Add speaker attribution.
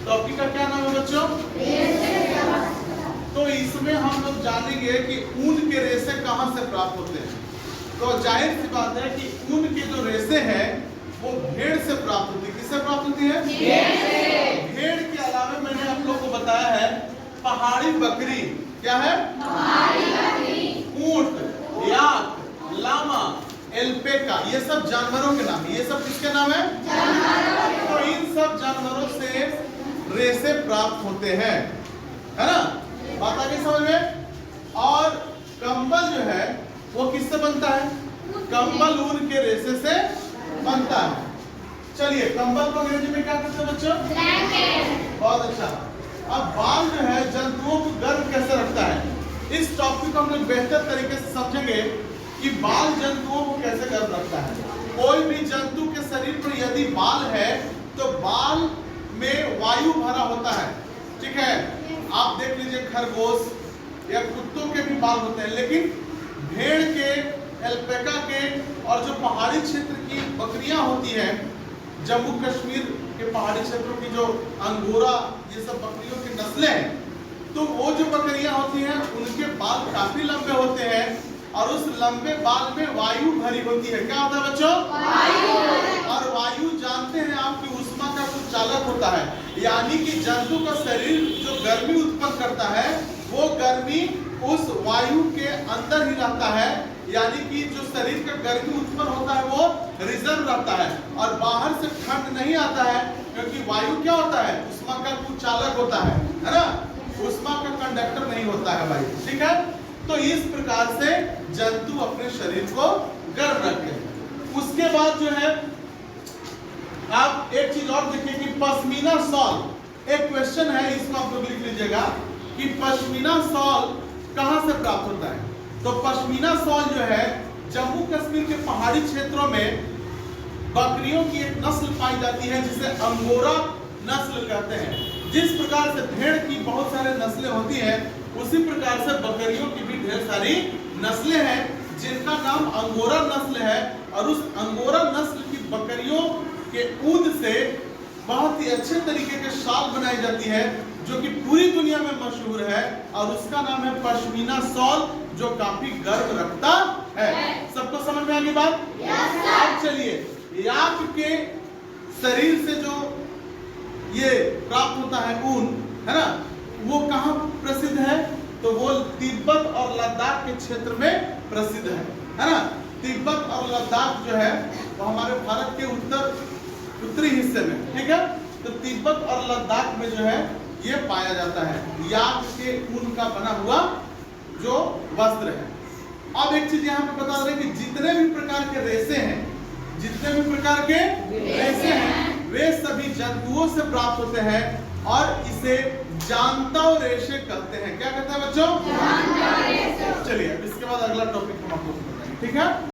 Speaker 1: Topic का क्या नाम है बच्चों? तो इसमें हम लोग जानेंगे कि ऊन के रेशे कहाँ से प्राप्त होते हैं। तो जाहिर सी बात है कि ऊन के जो रेशे हैं वो भेड़ से प्राप्त होती है। किससे प्राप्त होती है? भेड़ के अलावा मैंने आप लोग को बताया है पहाड़ी बकरी। क्या है? ऊंट, याक, लामा, एल्पेका, ये सब जानवरों के नाम है। ये सब किसके नाम है? तो इन सब जानवरों से रेशे प्राप्त होते हैं, है ना? बात आ गई समझ में? और कंबल जो है वो किससे बनता है? कंबल ऊन के रेशे से बनता है। चलिए, कंबल को अंग्रेजी में क्या कहते हैं बच्चों? बहुत अच्छा। अब बाल जो है जंतुओं को गर्म कैसे रखता है, इस टॉपिक को हम लोग बेहतर तरीके से समझेंगे कि बाल जंतुओं को कैसे गर्म रखता है। कोई भी जंतु के शरीर पर यदि बाल है तो बाल में वायु भरा होता है, ठीक है? आप देख लीजिए खरगोश या कुत्तों के भी बाल होते हैं, लेकिन भेड़ के, एल्पेका के और जो पहाड़ी क्षेत्र की बकरियां होती हैं, जम्मू कश्मीर के पहाड़ी क्षेत्रों की जो अंगोरा, ये सब बकरियों की नस्लें हैं, तो वो जो बकरियां होती हैं उनके बाल काफी लंबे होते हैं और उस लंबे बाल में वायु भरी होती है। क्या होता है बच्चों? वायु। और वायु जानते हैं आप कि ऊष्मा का कुछ चालक होता है, यानी कि जंतु का शरीर जो गर्मी उत्पन्न करता है वो गर्मी उस वायु के अंदर ही रहता है, यानी कि जो शरीर का गर्मी उत्पन्न होता है वो रिजर्व रहता है और बाहर से ठंड नहीं आता है, क्योंकि वायु क्या होता है? ऊष्मा का कुछ चालक होता है ना? ऊष्मा का कंडक्टर नहीं होता है वायु, ठीक है? तो इस प्रकार से जंतु अपने शरीर को गर्म रखते हैं। उसके बाद जो है आप एक चीज और देखिए कि पश्मीना शॉल, एक क्वेश्चन है, इसको आप लोग लिख लीजिएगा कि पश्मीना शॉल कहां से प्राप्त होता है। तो पश्मीना शॉल जो है जम्मू कश्मीर के पहाड़ी क्षेत्रों में बकरियों की एक नस्ल पाई जाती है जिसे अंगोरा नस्ल कहते हैं। जिस प्रकार से भेड़ की बहुत सारे नस्लें होती हैं, उसी प्रकार से बकरियों की भी ढेर सारी नस्लें हैं जिनका नाम अंगोरा नस्ल है। और उस अंगोरा नस्ल की बकरियों के ऊन से बहुत ही अच्छे तरीके के शाल बनाई जाती है जो कि पूरी दुनिया में मशहूर है, और उसका नाम है पश्मीना शॉल, जो काफी गर्म रखता है। सबको समझ में आ गई बात? अब चलिए, याक के शरीर से जो ये प्राप्त होता है ऊन, है ना, वो कहाँ प्रसिद्ध है? तो वो तिब्बत और लद्दाख के क्षेत्र में प्रसिद्ध है ना? तिब्बत और लद्दाख जो है वो हमारे भारत के उत्तरी हिस्से में, ठीक है? तो तिब्बत और लद्दाख में जो है ये पाया जाता है याक के ऊन का बना हुआ जो वस्त्र है। अब एक चीज यहाँ पे बता रहे कि जितने भी प्रकार के रेशे हैं, जितने भी प्रकार के रेशे हैं, वे सभी जंतुओं से प्राप्त होते हैं और इसे जानताव रेशे कहते हैं। क्या कहते हैं बच्चों? चलिए, अब इसके बाद अगला टॉपिक हम आपको बताएंगे, ठीक है?